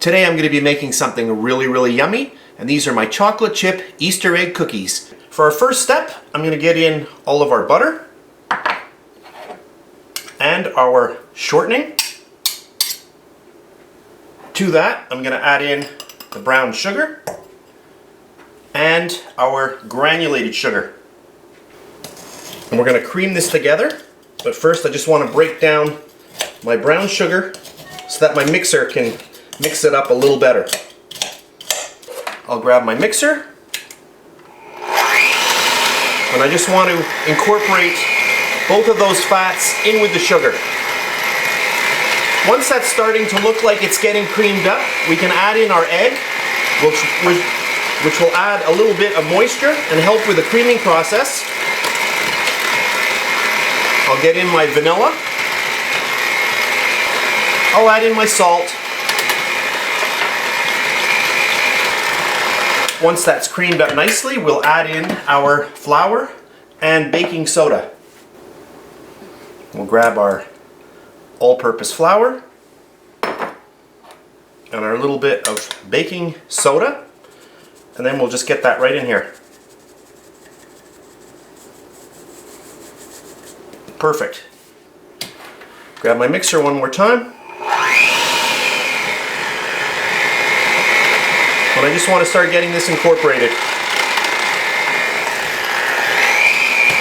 Today I'm going to be making something really yummy, and these are my chocolate chip Easter egg cookies. For our first step, I'm going to get in all of our butter and our shortening. To that, I'm going to add in the brown sugar and our granulated sugar. And we're going to cream this together, but first I just want to break down my brown sugar so that my mixer can mix it up a little better. I'll grab my mixer, and I just want to incorporate both of those fats in with the sugar. Once that's starting to look like it's getting creamed up, we can add in our egg, which will add a little bit of moisture and help with the creaming process. I'll get in my vanilla. I'll add in my salt. Once that's creamed up nicely, we'll add in our flour and baking soda. We'll grab our all-purpose flour and our little bit of baking soda, and then we'll just get that right in here. Perfect. Grab my mixer one more time. And I just want to start getting this incorporated.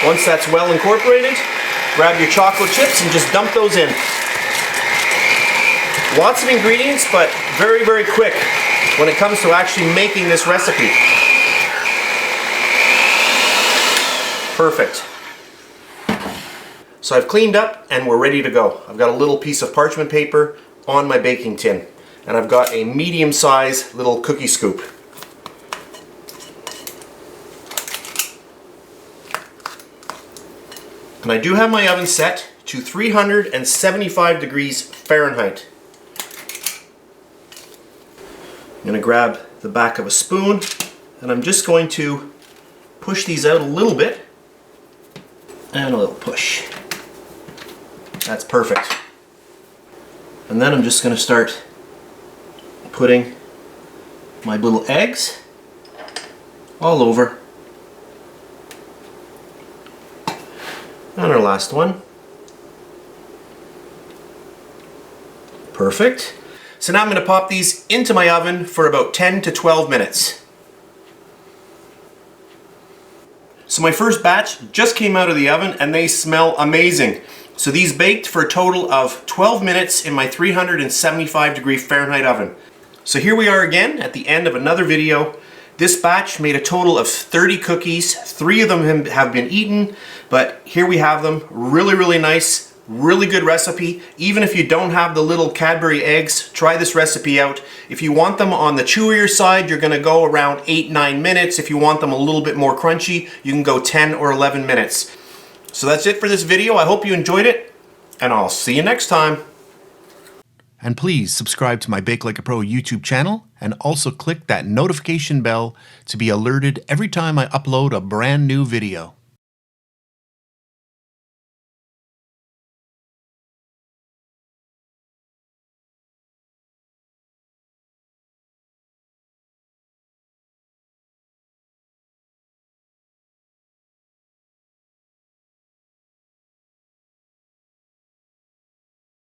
Once that's well incorporated, grab your chocolate chips and just dump those in. Lots of ingredients, but very quick when it comes to actually making this recipe. Perfect. So I've cleaned up and we're ready to go. I've got a little piece of parchment paper on my baking tin, and I've got a medium-sized little cookie scoop. And I do have my oven set to 375 degrees Fahrenheit. I'm going to grab the back of a spoon, and I'm just going to push these out a little bit, and a little push. That's perfect. And then I'm just going to start putting my little eggs all over. And our last one. Perfect. So now I'm going to pop these into my oven for about 10 to 12 minutes. So my first batch just came out of the oven and they smell amazing. So these baked for a total of 12 minutes in my 375 degree Fahrenheit oven. So here we are again at the end of another video. This batch made a total of 30 cookies. 3 of them have been eaten, but here we have them. Really nice, really good recipe. Even if you don't have the little Cadbury eggs, try this recipe out. If you want them on the chewier side, you're gonna go around 8-9 minutes. If you want them a little bit more crunchy, you can go 10 or 11 minutes. So that's it for this video. I hope you enjoyed it, and I'll see you next time. And please subscribe to my BakeLikeAPro YouTube channel, and also click that notification bell to be alerted every time I upload a brand new video.